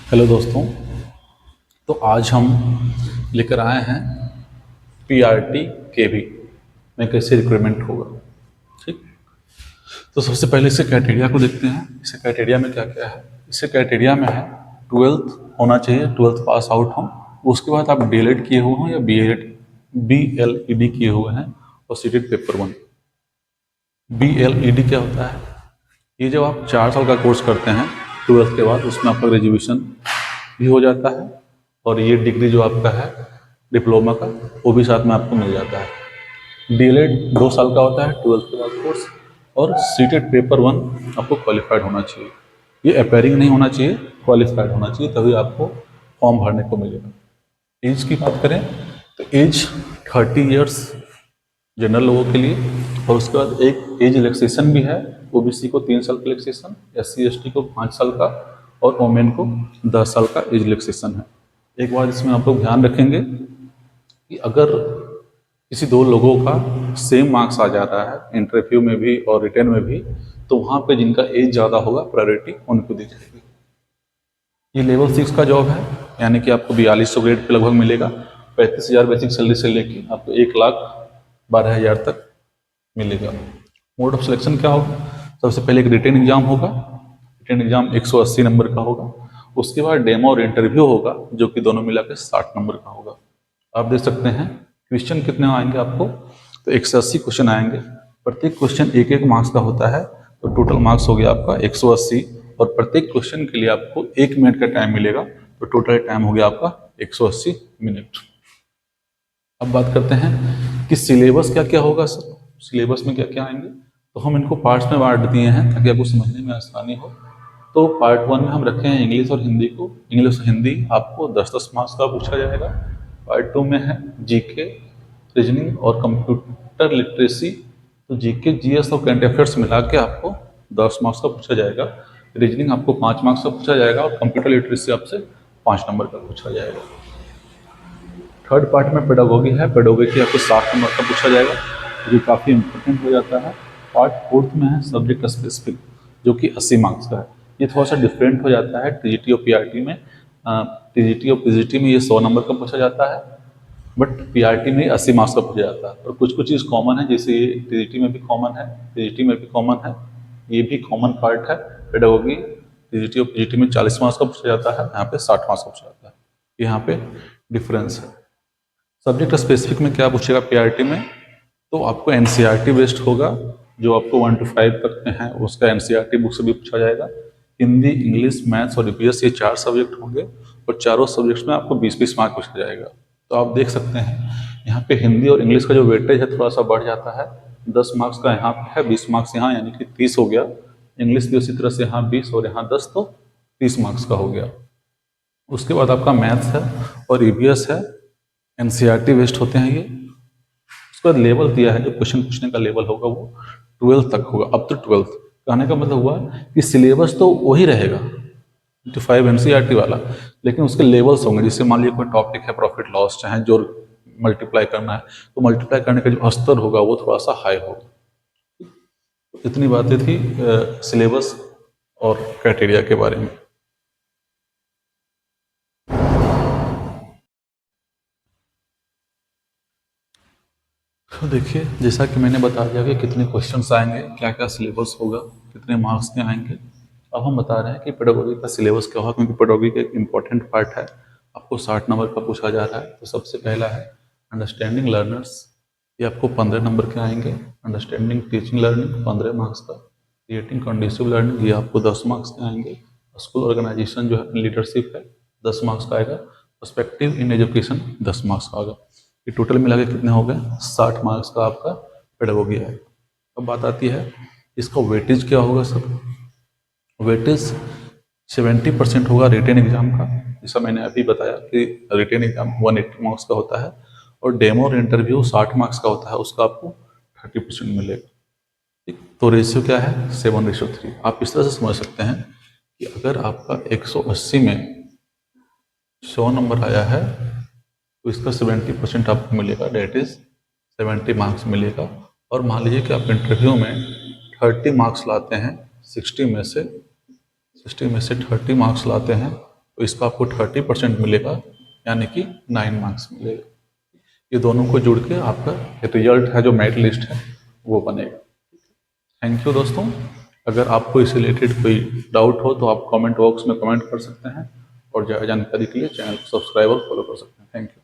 Hello दोस्तों। तो आज हम लेकर आए हैं पीआरटी केवी में कैसे रिक्रूटमेंट होगा। ठीक। तो सबसे पहले इसके क्राइटेरिया को देखते हैं। इसके क्राइटेरिया में क्या क्या है। इसके क्राइटेरिया में है 12th होना चाहिए, 12th पास आउट हो। उसके बाद आप डीएलएड किए हुए हों या बीएलईडी किए हुए हैं और सीटेड पेपर 1। बीएलईडी क्या होता है? ये जब आप 4 साल का कोर्स करते हैं 12th के बाद, उसमें आपका ग्रेजुएशन भी हो जाता है और ये डिग्री जो आपका है डिप्लोमा का, वो भी साथ में आपको मिल जाता है। डीएलएड 2 साल का होता है 12th के बाद कोर्स, और सीटेड पेपर 1 आपको क्वालिफाइड होना चाहिए। ये अपेयरिंग नहीं होना चाहिए, क्वालिफाइड होना चाहिए, तभी आपको फॉर्म भरने को मिलेगा। एज की बात करें तो एज 30 ईयर्स जनरल लोगों के लिए, और उसके बाद एक एज रिलैक्सेशन भी है। ओबीसी को 3 साल का रिलैक्सेशन, एससी एसटी को 5 साल का, और वोमेन को 10 साल का एज रिलैक्सेशन है। एक बात इसमें आप लोग ध्यान रखेंगे कि अगर किसी दो लोगों का सेम मार्क्स आ जा रहा है इंटरव्यू में भी और रिटर्न में भी, तो वहाँ पे जिनका एज ज़्यादा होगा प्रायोरिटी उनको दी जाएगी। ये लेवल 6 का जॉब है, यानी कि आपको 4200 ग्रेड पे लगभग मिलेगा। 35,000 बेसिक सैलरी से लेके आपको 1,12,000 तक मिलेगा। मोड ऑफ सिलेक्शन क्या होगा? सबसे पहले एक रिटन एग्जाम होगा। रिटन एग्जाम 180 नंबर का होगा। उसके बाद डेमो और इंटरव्यू होगा, जो कि दोनों मिला के 60 नंबर का होगा। आप देख सकते हैं क्वेश्चन कितने आएंगे आपको, तो 180 क्वेश्चन आएंगे। प्रत्येक क्वेश्चन एक एक मार्क्स का होता है, तो टोटल मार्क्स हो गया आपका 180, और प्रत्येक क्वेश्चन के लिए आपको 1 मिनट का टाइम मिलेगा, तो टोटल टाइम हो गया आपका 180 मिनट। अब बात करते हैं कि सिलेबस क्या क्या होगा सर। सिलेबस में क्या क्या आएंगे, तो हम इनको पार्ट्स में बांट दिए हैं ताकि आपको समझने में आसानी हो। तो पार्ट 1 में हम रखे हैं इंग्लिश और हिंदी को। इंग्लिश और हिंदी आपको 10-10 मार्क्स का पूछा जाएगा। पार्ट 2 में है जीके, रीजनिंग और कंप्यूटर लिटरेसी। तो जीके, जीएस और करंट अफेयर्स मिला के आपको 10 मार्क्स का पूछा जाएगा। रीजनिंग आपको 5 मार्क्स का पूछा जाएगा, और कंप्यूटर लिटरेसी आपसे 5 नंबर का पूछा जाएगा। थर्ड पार्ट में पेडागोगी है। पेडागोगी आपको 60 नंबर का पूछा जाएगा, जो काफ़ी इंपॉर्टेंट हो जाता है। पार्ट 4 में है सब्जेक्ट स्पेसिफिक, जो कि 80 मार्क्स का है। ये थोड़ा सा डिफरेंट हो जाता है टीजीटी और पीआरटी में। टीजीटी और पीजीटी में ये 100 नंबर का पूछा जाता है, बट पीआरटी में 80 मार्क्स का पूछा जाता है। और कुछ कुछ चीज़ कॉमन है, जैसे ये टीजीटी में भी कॉमन है, पीजीटी में भी कॉमन है, ये भी कॉमन पार्ट है। पेडागोगी टीजीटी और पीजीटी में 40 मार्क्स का पूछा जाता है, यहाँ पे 60 मार्क्स का पूछा जाता है। यहाँ पे डिफरेंस है। सब्जेक्ट स्पेसिफिक में क्या पूछेगा पीआरटी में, तो आपको एनसीईआरटी बेस्ड होगा, जो आपको 1 to 5 तक में है उसका एनसीईआरटी बुक से भी पूछा जाएगा। हिंदी, इंग्लिश, मैथ्स और ईपीएस, ये 4 सब्जेक्ट होंगे, और चारों सब्जेक्ट्स में आपको 20-20 मार्क पूछा जाएगा। तो आप देख सकते हैं यहाँ पे हिंदी और इंग्लिश का जो वेटेज है थोड़ा सा बढ़ जाता है। 10 मार्क्स का यहाँ पे है, 20 मार्क्स यहाँ, यानी कि 30 हो गया। इंग्लिश भी उसी तरह से यहाँ 20 और यहाँ 10, तो 30 मार्क्स का हो गया। उसके बाद आपका मैथ्स है और ईवीएस है, एनसीईआरटी बेस्ड होते हैं ये। उसके बाद लेवल दिया है, जो क्वेश्चन पूछने का लेवल होगा वो 12th तक होगा, अब तो 12th। कहने का मतलब हुआ कि सिलेबस तो वही रहेगा 5 एनसीईआरटी वाला, लेकिन उसके लेवल्स होंगे। जैसे मान लीजिए कोई टॉपिक है प्रॉफिट लॉस, चाहे जो मल्टीप्लाई करना है, तो मल्टीप्लाई करने का जो स्तर होगा वो थोड़ा सा हाई होगा। इतनी बातें थी सिलेबस और क्राइटेरिया के बारे में। तो देखिए, जैसा कि मैंने बता दिया कि कितने क्वेश्चंस आएंगे, क्या क्या सिलेबस होगा, कितने मार्क्स के आएंगे। अब हम बता रहे हैं कि पेडागोगी का सिलेबस क्या होगा, क्योंकि पेडागोगी का एक इंपॉर्टेंट पार्ट है। आपको 60 नंबर का पूछा जा रहा है। तो सबसे पहला है अंडरस्टैंडिंग लर्नर्स, ये आपको 15 नंबर के आएंगे। अंडरस्टैंडिंग टीचिंग लर्निंग 15 मार्क्स का। क्रिएटिंग कंडीसिव लर्निंग, ये आपको 10 मार्क्स के आएंगे। स्कूल ऑर्गेनाइजेशन जो है, लीडरशिप है, 10 मार्क्स का आएगा। पर्सपेक्टिव इन एजुकेशन 10 मार्क्स का आएगा। ये टोटल मिला के कितने हो गए? 60 मार्क्स का आपका पेडागोगी है। अब बात आती है इसका वेटेज क्या होगा सर। वेटेज 70% होगा रिटेन एग्जाम का, जैसा मैंने अभी बताया कि रिटेन एग्जाम 180 मार्क्स का होता है, और डेमो और इंटरव्यू 60 मार्क्स का होता है, उसका आपको 30% मिलेगा। ठीक, तो रेशियो क्या है? 7:3। आप इस तरह से समझ सकते हैं कि अगर आपका 180 में 100 नंबर आया है, तो इसका 70% आपको मिलेगा, डेट इज 70 मार्क्स मिलेगा। और मान लीजिए कि आप इंटरव्यू में 30 मार्क्स लाते हैं, 60 में से 30 मार्क्स लाते हैं, तो इस पर आपको 30% मिलेगा, यानी कि 9 मार्क्स मिलेगा। ये दोनों को जुड़ के आपका रिजल्ट है जो मेरिट लिस्ट है वो बनेगा। थैंक यू दोस्तों। अगर आपको इससे रिलेटेड कोई डाउट हो तो आप कमेंट बॉक्स में कमेंट कर सकते हैं, और ज़्यादा जानकारी के लिए चैनल को सब्सक्राइब और फॉलो कर सकते हैं। Thank you.